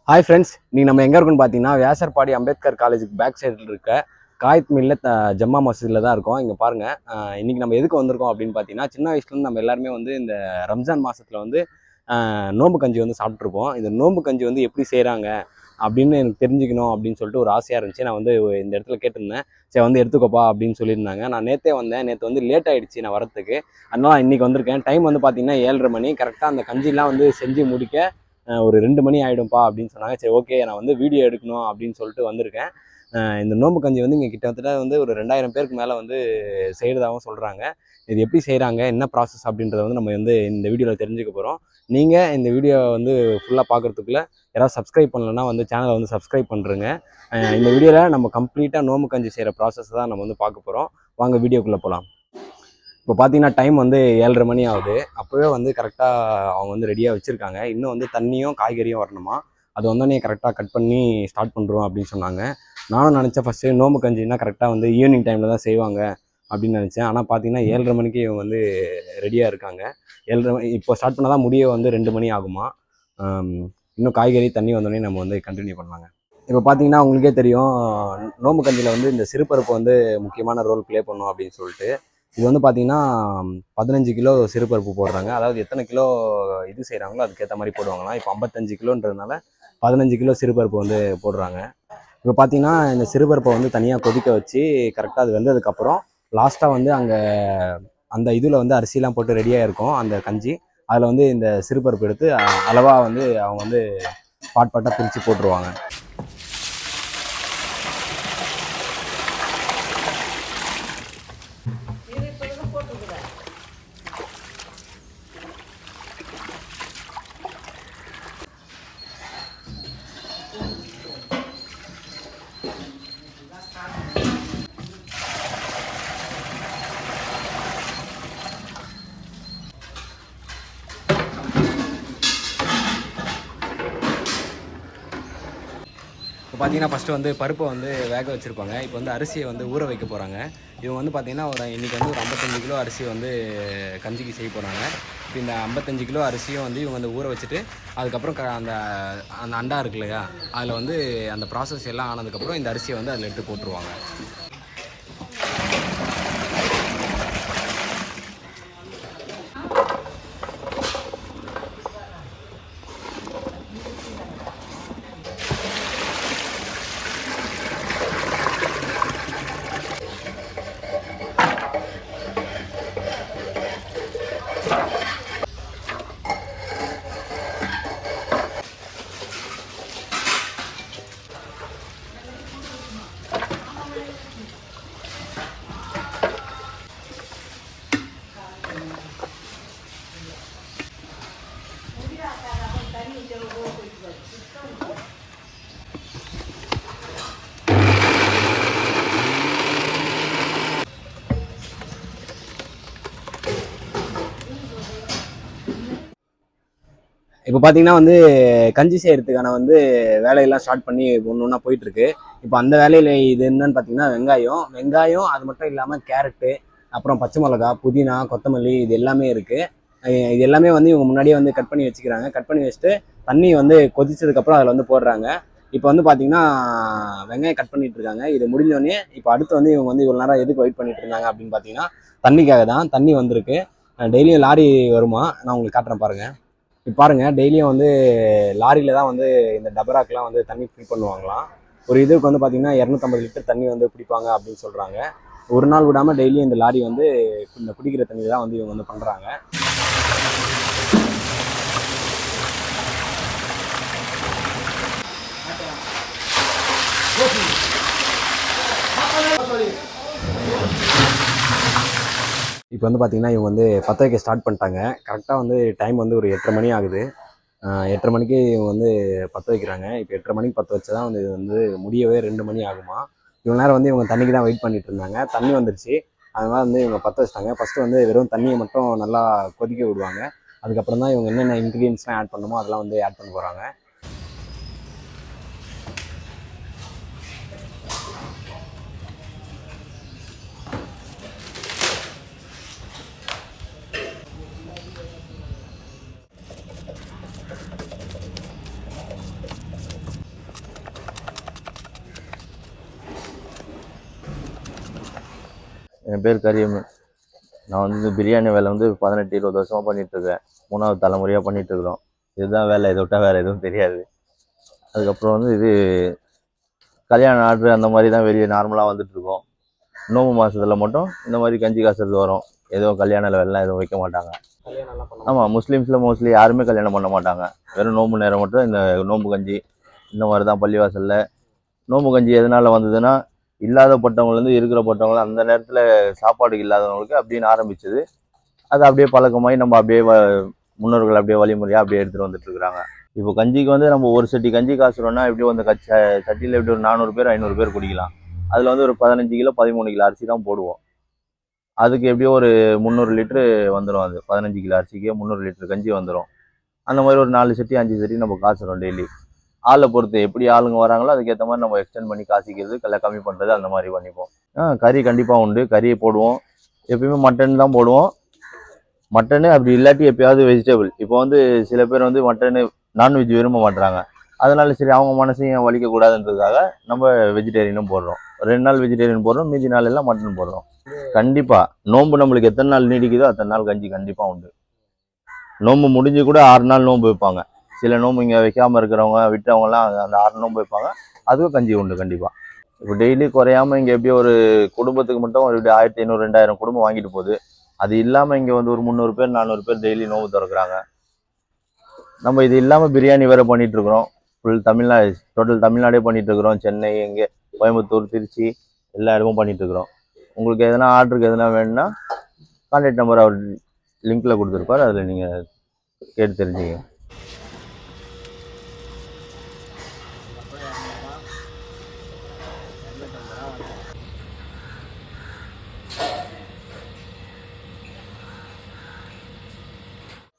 Hi friends, நீங்கள் நம்ம எங்கே இருக்குன்னு பார்த்தீங்கன்னா வியாசர்பாடி அம்பேத்கர் காலேஜுக்கு பேக் சைடில் இருக்க காயத் மில்ல ஜம்மா மசூதியில் தான் இருக்கோம். இங்கே பாருங்கள், இன்றைக்கி நம்ம எதுக்கு வந்திருக்கோம் அப்படின்னு பார்த்தீங்கன்னா, சின்ன வயசுலேருந்து நம்ம எல்லாருமே வந்து இந்த ரம்ஜான் மாதத்தில் வந்து நோம்பு கஞ்சி வந்து சாப்பிட்ருப்போம். இந்த நோம்பு கஞ்சி வந்து எப்படி செய்கிறாங்க அப்படின்னு எனக்கு தெரிஞ்சுக்கணும் அப்படின்னு சொல்லிட்டு ஒரு ஆசையாக இருந்துச்சு. நான் வந்து இந்த இடத்துல கேட்டிருந்தேன். சரி வந்து எடுத்துக்கோப்பா அப்படின்னு சொல்லியிருந்தாங்க. நான் நேற்றே வந்தேன். நேற்று வந்து லேட் ஆகிடுச்சு நான் வரத்துக்கு. அதனால் இன்றைக்கி வந்திருக்கேன். டைம் வந்து பார்த்தீங்கன்னா 7:30 மணி. கரெக்டாக அந்த கஞ்சிலாம் வந்து செஞ்சு முடிக்க ஒரு 2 மணி ஆகிடும்ப்பா அப்படின்னு சொன்னாங்க. சரி ஓகே, நான் வந்து வீடியோ எடுக்கணும் அப்படின்னு சொல்லிட்டு வந்திருக்கேன். இந்த நோம்பு கஞ்சி வந்து இங்கே கிட்டத்தட்ட வந்து ஒரு 2000 பேருக்கு மேலே வந்து செய்கிறதாகவும் சொல்கிறாங்க. இது எப்படி செய்கிறாங்க, என்ன ப்ராசஸ் அப்படின்றத வந்து நம்ம வந்து இந்த வீடியோவில் தெரிஞ்சுக்க போகிறோம். நீங்கள் இந்த வீடியோ வந்து ஃபுல்லாக பார்க்குறதுக்குள்ளே யாராவது சப்ஸ்கிரைப் பண்ணலன்னா வந்து சேனலை வந்து சப்ஸ்கிரைப் பண்ணுறேங்க. இந்த வீடியோவில் நம்ம கம்ப்ளீட்டாக நோம்பு கஞ்சி செய்கிற ப்ராசஸ் தான் நம்ம வந்து பார்க்க போகிறோம். வாங்க வீடியோக்குள்ளே போகலாம். இப்போ பார்த்தீங்கன்னா டைம் வந்து 7:30 மணி ஆகுது. அப்போவே வந்து கரெக்டாக அவங்க வந்து ரெடியாக வச்சுருக்காங்க. இன்னும் வந்து தண்ணியும் காய்கறியும் வரணுமா. அது வந்தோடனே கரெக்டாக கட் பண்ணி ஸ்டார்ட் பண்ணுறோம் அப்படின்னு சொன்னாங்க. நானும் நினச்சேன் ஃபஸ்ட்டு நோம்பு கஞ்சின்னா கரெக்டாக வந்து ஈவினிங் டைமில் தான் செய்வாங்க அப்படின்னு நினச்சேன். ஆனால் பார்த்தீங்கன்னா 7:30 மணிக்கு இவங்க வந்து ரெடியாக இருக்காங்க. 7:30 இப்போ ஸ்டார்ட் பண்ணால் தான் முடிய வந்து 2 மணி ஆகுமா. இன்னும் காய்கறி தண்ணி வந்தோடனே நம்ம வந்து கண்டினியூ பண்ணலாங்க. இப்போ பார்த்தீங்கன்னா உங்களுக்கே தெரியும், நோம்பு கஞ்சியில் வந்து இந்த சிறுபருப்பு வந்து முக்கியமான ரோல் ப்ளே பண்ணும் அப்படின்னு சொல்லிட்டு. இது வந்து பார்த்தீங்கன்னா 15 கிலோ சிறுபருப்பு போடுறாங்க. அதாவது எத்தனை கிலோ இது செய்கிறாங்களோ அதுக்கேற்ற மாதிரி போடுவாங்களாம். இப்போ 55 கிலோன்றதுனால 15 கிலோ சிறுபருப்பு வந்து போடுறாங்க. இப்போ பார்த்தீங்கன்னா இந்த சிறுபருப்பை வந்து தனியாக கொதிக்க வச்சு கரெக்டாக அது வெந்ததுக்கப்புறம் லாஸ்ட்டாக வந்து அங்கே அந்த இதில் வந்து அரிசிலாம் போட்டு ரெடியாக இருக்கும் அந்த கஞ்சி. அதில் வந்து இந்த சிறுபருப்பு எடுத்து அளவாக வந்து அவங்க வந்து பாட்டாக பிரித்து போட்டுருவாங்க. இப்போ பார்த்தீங்கன்னா ஃபஸ்ட்டு வந்து பருப்பை வந்து வேக வச்சுருப்பாங்க. இப்போ வந்து அரிசியை வந்து ஊற வைக்க போகிறாங்க. இவங்க வந்து பார்த்திங்கன்னா இன்றைக்கி வந்து ஒரு 55 கிலோ அரிசி வந்து கஞ்சிக்கு செய்ய போகிறாங்க. இப்போ இந்த 55 கிலோ அரிசியும் வந்து இவங்க வந்து ஊற வச்சுட்டு அதுக்கப்புறம் அந்த அண்டா இருக்கு இல்லையா, அதில் வந்து அந்த ப்ராசஸ் எல்லாம் ஆனதுக்கப்புறம் இந்த அரிசியை வந்து அதில் எடுத்து போட்டுருவாங்க. இப்போ பார்த்தீங்கன்னா வந்து கஞ்சி செய்கிறதுக்கான வந்து வேலையெல்லாம் ஸ்டார்ட் பண்ணி ஒன்று ஒன்றா போயிட்டுருக்கு. இப்போ அந்த வேலையில் இது என்னன்னு பார்த்தீங்கன்னா வெங்காயம் அது மட்டும் இல்லாமல் கேரட்டு, அப்புறம் பச்சை மிளகா, புதினா, கொத்தமல்லி இது எல்லாமே இருக்குது. இது எல்லாமே வந்து இவங்க முன்னாடியே வந்து கட் பண்ணி வச்சுக்கிறாங்க. கட் பண்ணி வச்சுட்டு தண்ணி வந்து கொதிச்சதுக்கப்புறம் அதில் வந்து போடுறாங்க. இப்போ வந்து பார்த்தீங்கன்னா வெங்காயம் கட் பண்ணிட்டு இருக்காங்க. இது முடிஞ்சோடனே இப்போ அடுத்து வந்து இவங்க வந்து இவ்வளோ நேரம் எதுக்கு வெயிட் பண்ணிட்டு இருந்தாங்க அப்படின்னு பார்த்தீங்கன்னா தண்ணிக்காக தான். தண்ணி வந்திருக்கு. டெய்லியும் லாரி வருமா, நான் உங்களுக்கு காட்டுறேன் பாருங்கள். இப்போ பாருங்கள், டெய்லியும் வந்து லாரியில் தான் வந்து இந்த டபராக்கெலாம் வந்து தண்ணி ஃபில் பண்ணுவாங்களாம். ஒரு இதுக்கு வந்து பார்த்திங்கன்னா 250 லிட்டர் தண்ணி வந்து பிடிப்பாங்க அப்படின்னு சொல்கிறாங்க. ஒரு நாள் விடாமல் டெய்லியும் இந்த லாரி வந்து இந்த குடிக்கிற தண்ணி தான் வந்து இவங்க வந்து பண்ணுறாங்க. இப்போ வந்து பார்த்திங்கன்னா இவங்க வந்து பற்ற வைக்க ஸ்டார்ட் பண்ணிட்டாங்க. கரெக்டாக வந்து டைம் வந்து ஒரு 8:30 மணி ஆகுது. 8:30 மணிக்கு இவங்க வந்து பற்ற வைக்கிறாங்க. இப்போ 8:30 மணிக்கு பற்ற வச்சா தான் வந்து இது வந்து முடியவே 2 மணி ஆகுமா. இவ்வளோ நேரம் வந்து இவங்க தண்ணிக்கு தான் வெயிட் பண்ணிட்டு இருந்தாங்க. தண்ணி வந்துருச்சு. அதனால் வந்து இவங்க பற்ற வச்சிட்டாங்க. ஃபஸ்ட்டு வந்து வெறும் தண்ணியை மட்டும் நல்லா கொதிக்க விடுவாங்க. அதுக்கப்புறம் தான் இவங்க என்னென்ன இன்க்ரீடியன்ஸ்லாம் ஆட் பண்ணணுமோ அதெல்லாம் வந்து ஆட் பண்ண போகிறாங்க. என் பேர் கரீம். நான் வந்து பிரியாணி வேலை வந்து 18-20 வருஷமாக பண்ணிகிட்ருக்கேன். 3வது தலைமுறையாக பண்ணிகிட்ருக்குறோம். இதுதான் வேலை, இதை விட்டால் வேறு எதுவும் தெரியாது. அதுக்கப்புறம் வந்து இது கல்யாண ஆர்டரு அந்த மாதிரி தான் வெளியே நார்மலாக வந்துட்டுருக்கோம். நோம்பு மாதத்தில் மட்டும் இந்த மாதிரி கஞ்சி காசுறது வரும். எதுவும் கல்யாண வேலைலாம் எதுவும் வைக்க மாட்டாங்க. ஆமாம், முஸ்லீம்ஸில் மோஸ்ட்லி யாருமே கல்யாணம் பண்ண மாட்டாங்க. வெறும் நோம்பு நேரம் மட்டும் இந்த நோம்பு கஞ்சி இந்த மாதிரி தான். பள்ளிவாசலில் நோம்பு கஞ்சி எதனால் வந்ததுன்னா, இல்லாதப்பட்டவங்கலேருந்து இருக்கிறப்பட்டவங்க அந்த நேரத்தில் சாப்பாடுக்கு இல்லாதவங்களுக்கு அப்படின்னு ஆரம்பிச்சது. அது அப்படியே பழக்கமாகி நம்ம அப்படியே முன்னோர்கள் அப்படியே வழிமுறையாக அப்படியே எடுத்துகிட்டு வந்துட்டுருக்குறாங்க. இப்போ கஞ்சிக்கு வந்து நம்ம ஒரு சட்டி கஞ்சி காசுறோன்னா எப்படியும் அந்த சட்டியில் எப்படி ஒரு 400 பேர் 500 பேர் குடிக்கலாம். அதில் வந்து ஒரு 15 கிலோ 13 கிலோ அரிசி தான் போடுவோம். அதுக்கு எப்படியும் ஒரு 300 லிட்ரு வந்துடும். அது 15 கிலோ அரிசிக்கே 300 லிட்டரு கஞ்சி வந்துடும். அந்த மாதிரி ஒரு 4 சட்டி 5 சட்டி நம்ம காசுறோம் டெய்லி. ஆளை பொறுத்து எப்படி ஆளுங்க வராங்களோ அதுக்கேற்ற மாதிரி நம்ம எக்ஸ்டெண்ட் பண்ணி காசிக்கிறது, கம்மி பண்ணுறது அந்த மாதிரி பண்ணிப்போம். கறி கண்டிப்பாக உண்டு. கறியை போடுவோம். எப்பயுமே மட்டன் தான் போடுவோம். மட்டனு அப்படி இல்லாட்டி எப்பயாவது வெஜிடபிள். இப்போ வந்து சில பேர் வந்து மட்டனு நான்வெஜ் விரும்ப மாட்டுறாங்க. அதனால சரி அவங்க மனசையும் வலிக்கக்கூடாதுன்றதுக்காக நம்ம வெஜிடேரியனும் போடுறோம். 2 நாள் வெஜிடேரியன் போடுறோம், மீதி நாள் எல்லாம் மட்டன் போடுறோம். கண்டிப்பாக நோம்பு நம்மளுக்கு எத்தனை நாள் நீடிக்குதோ அத்தனை நாள் கஞ்சி கண்டிப்பாக உண்டு. நோம்பு முடிஞ்சு கூட 6 நாள் நோம்பு வைப்பாங்க. சில நோம்பு இங்கே வைக்காமல் இருக்கிறவங்க விட்டவங்கலாம் அந்த 6 நோம்பு வைப்பாங்க. அதுவும் கஞ்சி உண்டு கண்டிப்பாக. இப்போ டெய்லி குறையாமல் இங்கே எப்படியும் ஒரு குடும்பத்துக்கு மட்டும் ஒரு 1500 2000 குடும்பம் வாங்கிட்டு போகுது. அது இல்லாமல் இங்கே வந்து ஒரு 300 பேர் 400 பேர் டெய்லி நோம்பு திறக்கிறாங்க. நம்ம இது இல்லாமல் பிரியாணி வேறு பண்ணிகிட்ருக்குறோம். ஃபுல் தமிழ்நாடு, டோட்டல் தமிழ்நாடே பண்ணிகிட்ருக்குறோம். சென்னை, எங்கே கோயம்புத்தூர், திருச்சி எல்லா இடமும் பண்ணிகிட்ருக்குறோம். உங்களுக்கு எதனா ஆர்டருக்கு எதனா வேணும்னா கான்டாக்ட் நம்பர் அவர் லிங்க்கில் கொடுத்துருப்பார், அதில் நீங்கள் கேட்டு தெரிஞ்சுங்க.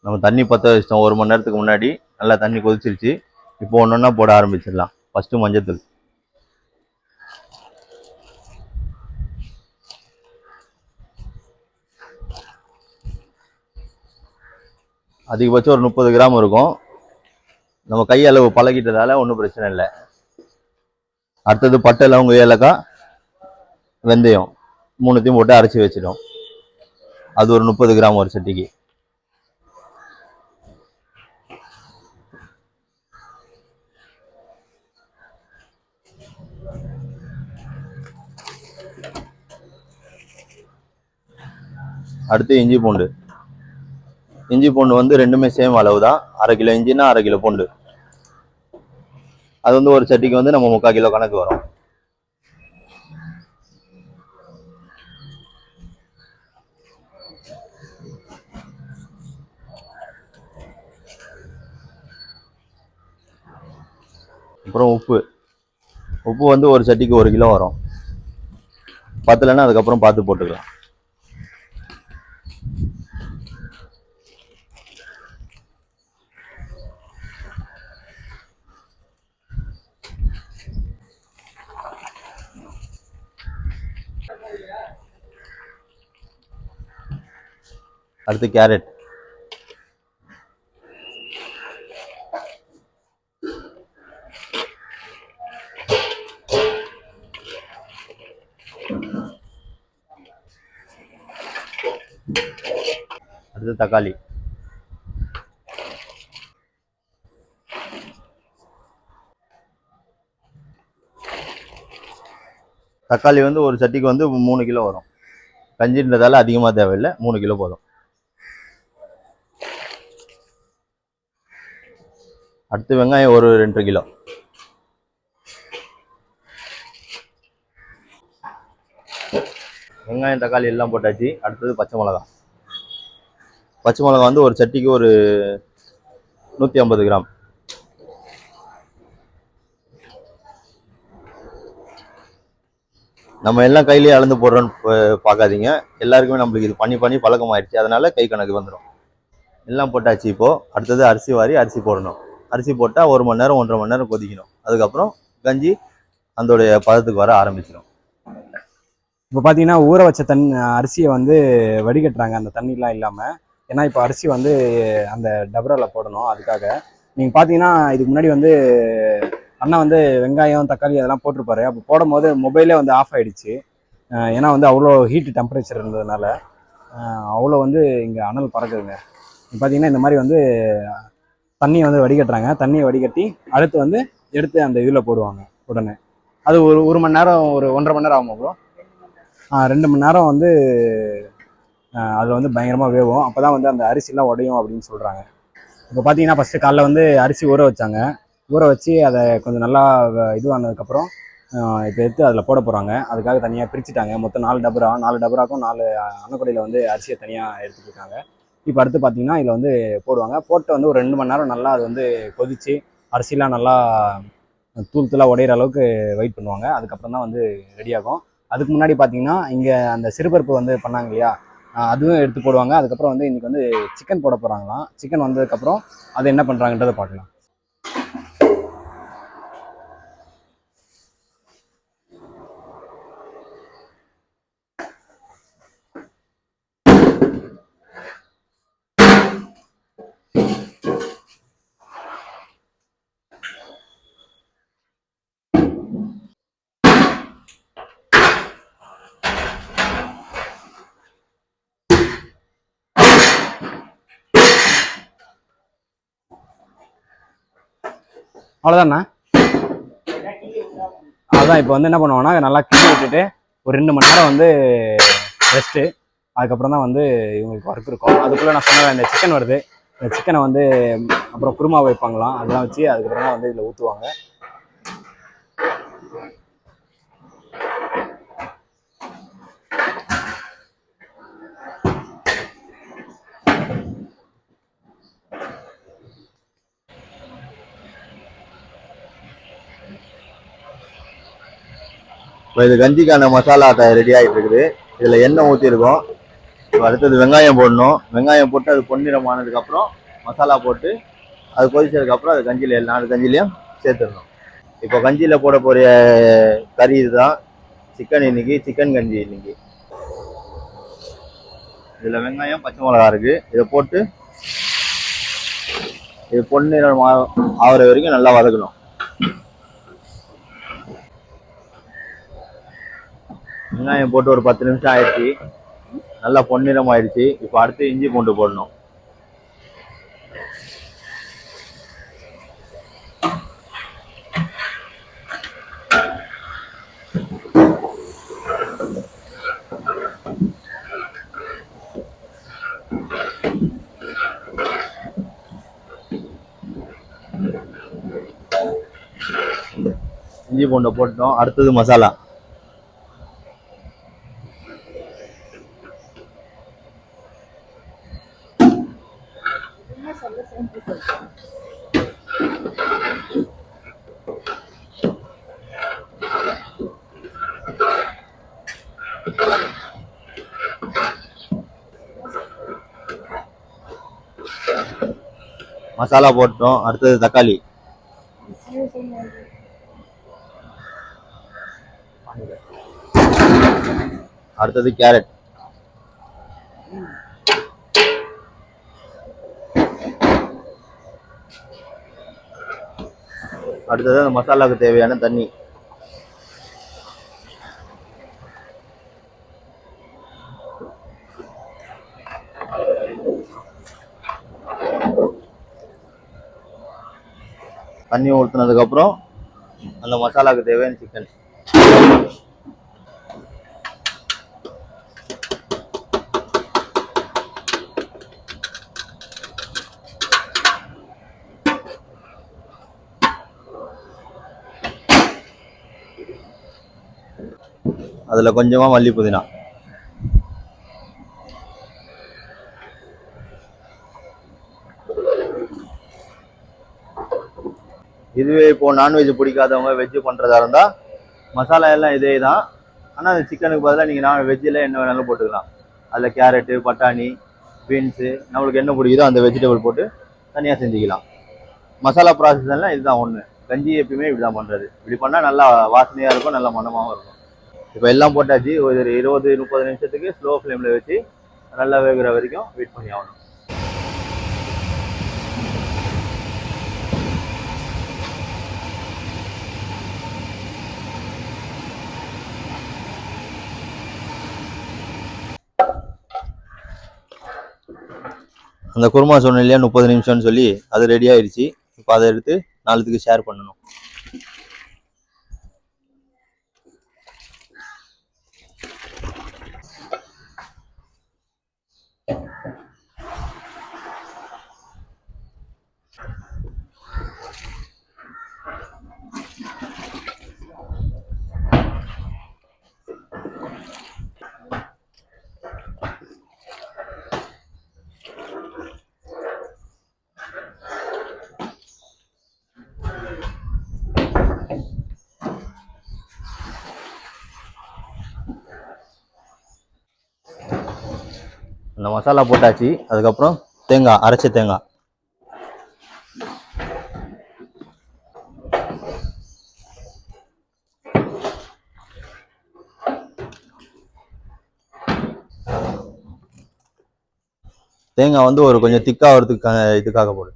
நம்ம தண்ணி பற்ற வச்சிட்டோம் 1 மணி நேரத்துக்கு முன்னாடி. நல்லா தண்ணி கொதிச்சிருச்சு. இப்போ ஒன்று ஒன்றா போட ஆரம்பிச்சிடலாம். ஃபஸ்ட்டு மஞ்சத்தூள், அதிகபட்சம் ஒரு 30 கிராம் இருக்கும். நம்ம கையளவு பழகிட்டதால ஒன்றும் பிரச்சனை இல்லை. அடுத்தது பட்டை, லவங்க, ஏலக்காய், வெந்தயம் 3த்தையும் போட்டு அரைச்சி வச்சிடும். அது ஒரு 30 கிராம் ஒரு சட்டிக்கு. அடுத்து இஞ்சி பூண்டு. இஞ்சி பூண்டு வந்து ரெண்டுமே சேம் அளவு தான். 1/2 கிலோ இஞ்சினா 1/2 கிலோ பூண்டு. அது வந்து ஒரு சட்டிக்கு வந்து நம்ம 3/4 கிலோ கணக்கு வரும். அப்புறம் உப்பு. உப்பு வந்து ஒரு சட்டிக்கு 1 கிலோ வரும். பத்தலைன்னா அதுக்கப்புறம் பார்த்து போட்டுக்கலாம். அடுத்து கேரட். அடுத்து தக்காளி. தக்காளி வந்து ஒரு சட்டிக்கு வந்து 3 கிலோ வரும். கஞ்சின்றதால அதிகமாக தேவையில்லை, 3 கிலோ போதும். அடுத்து வெங்காயம் ஒரு 2 கிலோ. வெங்காயம் தக்காளி எல்லாம் போட்டாச்சு. அடுத்தது பச்சை மிளகா. பச்சை மிளகா வந்து ஒரு சட்டிக்கு ஒரு 150 கிராம். நம்ம எல்லாம் கையிலேயே அளந்து போடுறோன்னு பார்க்காதீங்க. எல்லாருக்குமே நம்மளுக்கு இது பண்ணி பண்ணி பழக்கம் ஆயிடுச்சு. அதனால கை கணக்கு வந்துடும். எல்லாம் போட்டாச்சு. இப்போது அடுத்தது அரிசி வாரி அரிசி போடணும். அரிசி போட்டால் 1 மணி நேரம் 1.5 மணி நேரம் கொதிக்கணும். அதுக்கப்புறம் கஞ்சி அதோடைய பதத்துக்கு வர ஆரம்பிச்சிடும். இப்போ பார்த்தீங்கன்னா ஊற வச்ச அரிசியை வந்து வடிகட்டுறாங்க அந்த தண்ணிலாம் இல்லாமல். ஏன்னா இப்போ அரிசி வந்து அந்த டபராவில் போடணும். அதுக்காக நீங்கள் பார்த்தீங்கன்னா இதுக்கு முன்னாடி வந்து அண்ணா வந்து வெங்காயம் தக்காளி அதெல்லாம் போட்டிருப்பாரு. அப்போ போடும் போது மொபைலே வந்து ஆஃப் ஆகிடுச்சு. ஏன்னா வந்து அவ்வளோ ஹீட்டு டெம்பரேச்சர் இருந்ததுனால அவ்வளோ வந்து இங்கே அனல் பறக்குதுங்க. பார்த்தீங்கன்னா இந்த மாதிரி வந்து தண்ணியை வந்து வடிகட்டுறாங்க. தண்ணியை வடிகட்டி அடுத்து வந்து எடுத்து அந்த இதில் போடுவாங்க உடனே. அது ஒரு 1 மணி நேரம், ஒரு 1.5 மணி நேரம் ஆகும் ப்ரோ. 2 மணி நேரம் வந்து அதில் வந்து பயங்கரமாக வேகும். அப்போ தான் வந்து அந்த அரிசிலாம் உடையும் அப்படின்னு சொல்கிறாங்க. இப்போ பார்த்தீங்கன்னா ஃபஸ்ட்டு காலைல வந்து அரிசி ஊற வச்சாங்க. ஊற வச்சு அதை கொஞ்சம் நல்லா இதுவானதுக்கப்புறம் இப்போ எடுத்து அதில் போட போகிறாங்க. அதுக்காக தனியாக பிரிச்சுட்டாங்க. மொத்தம் 4 டபராக்கும் 4 அன்னக்குடையில் வந்து அரிசியை தனியாக எடுத்துகிட்டு இருக்காங்க. இப்போ அடுத்து பார்த்தீங்கன்னா இதில் வந்து போடுவாங்க. போட்டு வந்து ஒரு 2 மணி நேரம் நல்லா அது வந்து கொதித்து அரிசிலாம் நல்லா தூள் தூளாக உடையிற அளவுக்கு வெயிட் பண்ணுவாங்க. அதுக்கப்புறம் தான் வந்து ரெடியாகும். அதுக்கு முன்னாடி பார்த்தீங்கன்னா இங்கே அந்த சிறுபருப்பு வந்து பண்ணாங்க இல்லையா, அதுவும் எடுத்து போடுவாங்க. அதுக்கப்புறம் வந்து இன்றைக்கி வந்து சிக்கன் போட போகிறாங்களாம். சிக்கன் வந்ததுக்கப்புறம் அதை என்ன பண்ணுறாங்கன்றதை பார்க்கலாம். அவ்வளோதாண்ணா. அதுதான் இப்போ வந்து என்ன பண்ணுவாங்கன்னா நல்லா கிண்டி விட்டுட்டு ஒரு 2 மணி நேரம் வந்து ரெஸ்ட்டு. அதுக்கப்புறம் தான் வந்து இவங்களுக்கு ஒர்க் இருக்கும். அதுக்குள்ளே நான் சொன்ன இந்த சிக்கன் வருது. இந்த சிக்கனை வந்து அப்புறம் குருமா வைப்பாங்களாம். அதெல்லாம் வச்சு அதுக்கப்புறம் தான் வந்து இதில் ஊற்றுவாங்க. இப்போ இது கஞ்சிக்கான மசாலா ரெடி ஆகிட்டு இருக்குது. இதில் எண்ணெய் ஊற்றிருக்கோம். இப்போ அடுத்தது வெங்காயம் போடணும். வெங்காயம் போட்டு அது பொன்னிறம் ஆனதுக்கப்புறம் மசாலா போட்டு அது கொதிச்சதுக்கப்புறம் அது கஞ்சியில் 4 கஞ்சிலையும் சேர்த்துடணும். இப்போ கஞ்சியில் போட போகிற கறி இதுதான். சிக்கன் இன்னைக்கு சிக்கன் கஞ்சி இன்னைக்கு. இதில் வெங்காயம் பச்சை மிளகா இருக்குது. இதை போட்டு இது பொன்னிறம் ஆகிற வரைக்கும் நல்லா வதக்கணும். வெங்காயம் போட்டு ஒரு 10 நிமிஷம் ஆயிடுச்சு. நல்லா பொன்னிறம் ஆயிடுச்சு. இப்போ அடுத்து இஞ்சி பூண்டு போடணும். இஞ்சி பூண்டை போட்டோம். அடுத்தது மசாலா. மசாலா போட்டோம். அடுத்தது தக்காளி. அடுத்தது கேரட். அடுத்தது அந்த மசாலாவுக்கு தேவையான தண்ணி. தண்ணி ஊற்றினதுக்கப்புறம் அந்த மசாலாவுக்கு தேவையான சிக்கன். அதில் கொஞ்சமாக மல்லி புதினா. இதுவே இப்போ நான்வெஜ் பிடிக்காதவங்க வெஜ்ஜு பண்ணுறதா இருந்தால் மசாலா எல்லாம் இதே தான். ஆனால் அந்த சிக்கனுக்கு பதிலாக நீங்கள் வெஜ்ஜில் என்ன வேணாலும் போட்டுக்கலாம். அதில் கேரட்டு, பட்டாணி, பீன்ஸு, நம்மளுக்கு என்ன பிடிக்குதோ அந்த வெஜிடபிள் போட்டு தனியாக செஞ்சுக்கலாம். மசாலா ப்ராசஸ் எல்லாம் இதுதான் ஒன்று. கஞ்சி எப்பயுமே இப்படி தான் பண்ணுறது. இப்படி பண்ணால் நல்லா வாசனையாக இருக்கும், நல்ல மனமாகவும் இருக்கும். இப்போ எல்லாம் போட்டாச்சு. ஒரு 20-30 நிமிஷத்துக்கு ஸ்லோ ஃப்ளேமில் வச்சு நல்லா வேகிற வரைக்கும் வெயிட் பண்ணி ஆகணும். அந்த குருமா சொன்ன இல்லையா 30 நிமிஷம்னு சொல்லி அது ரெடி ஆயிடுச்சு. இப்போ அதை எடுத்து 4 ஷேர் பண்ணணும். அந்த மசாலா போட்டாச்சு. அதுக்கப்புறம் தேங்காய், அரைச்ச தேங்காய். தேங்காய் வந்து ஒரு கொஞ்சம் திக்கா வரதுக்கு இதுக்காக போடு.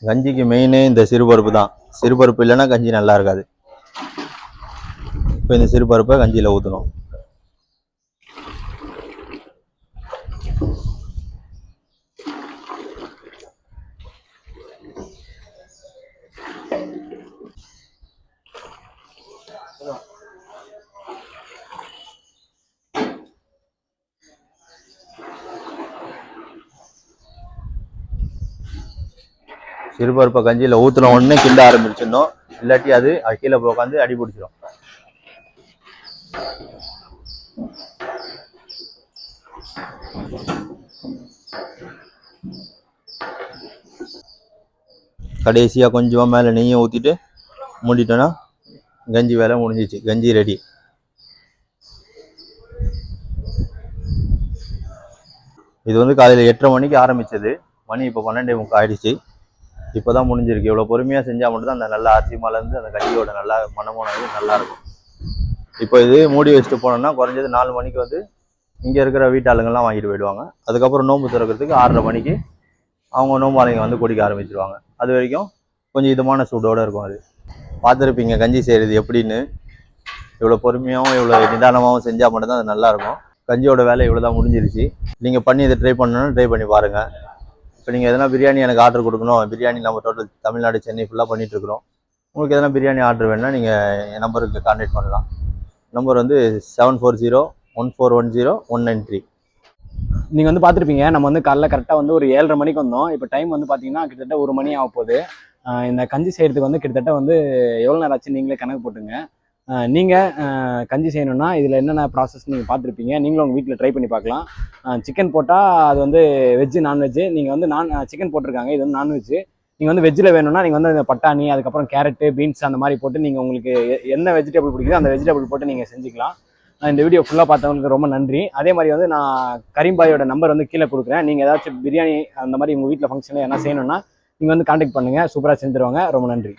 கஞ்சிக்கு மெயினே இந்த சிறுபருப்பு தான். சிறுபருப்பு இல்லைன்னா கஞ்சி நல்லா இருக்காது. இப்போ இந்த சிறுபருப்பை கஞ்சியில் ஊற்றணும். சிறுபருப்பை கஞ்சியில் ஊற்றின உடனே கிண்ட ஆரம்பிச்சிடணும். இல்லாட்டி அது கீழே உட்காந்து அடி பிடிச்சிடும். கடைசியாக கொஞ்சமாக மேலே நெய்யை ஊற்றிட்டு மூடிட்டோன்னா கஞ்சி வேலை முடிஞ்சிச்சு. கஞ்சி ரெடி. இது வந்து காலையில் 8:30 மணிக்கு ஆரம்பித்தது. மணி இப்போ 12:45 ஆயிடுச்சு. இப்போ தான் முடிஞ்சிருக்கு. இவ்வளோ பொறுமையாக செஞ்சால் மட்டும்தான் அந்த நல்ல அரிசி மாலேருந்து அந்த கஞ்சியோட நல்லா மனமானது நல்லாயிருக்கும். இப்போ இது மூடி வச்சுட்டு போனோம்னா குறைஞ்சது 4 மணிக்கு வந்து இங்கே இருக்கிற வீட்டாளுங்கள்லாம் வாங்கிட்டு போயிடுவாங்க. அதுக்கப்புறம் நோன்பு திறக்கிறதுக்கு 6:30 மணிக்கு அவங்க நோம்பாளைங்க வந்து குடிக்க ஆரம்பிச்சிருவாங்க. அது வரைக்கும் கொஞ்சம் இதமான சூடோடு இருக்கும். அது பார்த்துருப்பீங்க கஞ்சி செய்கிறது எப்படின்னு. இவ்வளோ பொறுமையாகவும் இவ்வளோ நிதானமாகவும் செஞ்சால் மட்டும்தான் அது நல்லாயிருக்கும். கஞ்சியோட வேலை இவ்வளோ தான் முடிஞ்சிருச்சு. நீங்கள் பண்ணி இதை ட்ரை பண்ணணும்னா ட்ரை பண்ணி பாருங்கள். இப்போ நீங்கள் எதனா பிரியாணி எனக்கு ஆர்டர் கொடுக்கணும். பிரியாணி நம்ம டோட்டல் தமிழ்நாடு, சென்னை ஃபுல்லாக பண்ணிகிட்ருக்குறோம். உங்களுக்கு எதனா பிரியாணி ஆர்டர் வேணுன்னா நீங்கள் என் நம்பருக்கு கான்டாக்ட் பண்ணலாம். நம்பர் வந்து 7401410193. நீங்கள் வந்து பார்த்துருப்பீங்க, நம்ம வந்து காலைல கரெக்டாக வந்து ஒரு 7:30 மணிக்கு வந்தோம். இப்போ டைம் வந்து பார்த்தீங்கன்னா கிட்டத்தட்ட 1 மணி ஆக போகுது. இந்த கஞ்சி செய்கிறதுக்கு வந்து கிட்டத்தட்ட வந்து எவ்வளோ நேரம் ஆச்சு நீங்களே கணக்கு போட்டுங்க. நீங்கள் கஞ்சி செய்யணுன்னா இதில் என்னென்ன ப்ராசஸ் நீங்கள் பார்த்துருப்பீங்க. நீங்களும் உங்கள் வீட்டில் ட்ரை பண்ணி பார்க்கலாம். சிக்கன் போட்டால் அது வந்து வெஜ்ஜு, நான்வெஜ்ஜு. நீங்கள் வந்து சிக்கன் போட்டிருக்காங்க, இது வந்து நான்வெஜ்ஜு. நீங்கள் வந்து வெஜ்ஜில் வேணும்னா நீங்கள் வந்து இந்த பட்டாணி, அதுக்கப்புறம் கேரட்டு, பீன்ஸ் அந்த மாதிரி போட்டு நீங்கள் உங்களுக்கு என்ன வெஜிடபிள் பிடிக்குதோ அந்த வெஜிடபிள் போட்டு நீங்கள் செஞ்சுக்கலாம். இந்த வீடியோ ஃபுல்லாக பார்த்தவங்களுக்கு ரொம்ப நன்றி. அதே மாதிரி வந்து நான் கரீம் பாயோட நம்பர் வந்து கீழே கொடுக்குறேன். நீங்கள் ஏதாச்சும் பிரியாணி அந்த மாதிரி உங்கள் வீட்டில் ஃபங்க்ஷனில் என்ன செய்யணும்னா நீங்கள் வந்து கான்டாக்ட் பண்ணுங்கள். சூப்பராக செஞ்சு தருவாங்க. ரொம்ப நன்றி.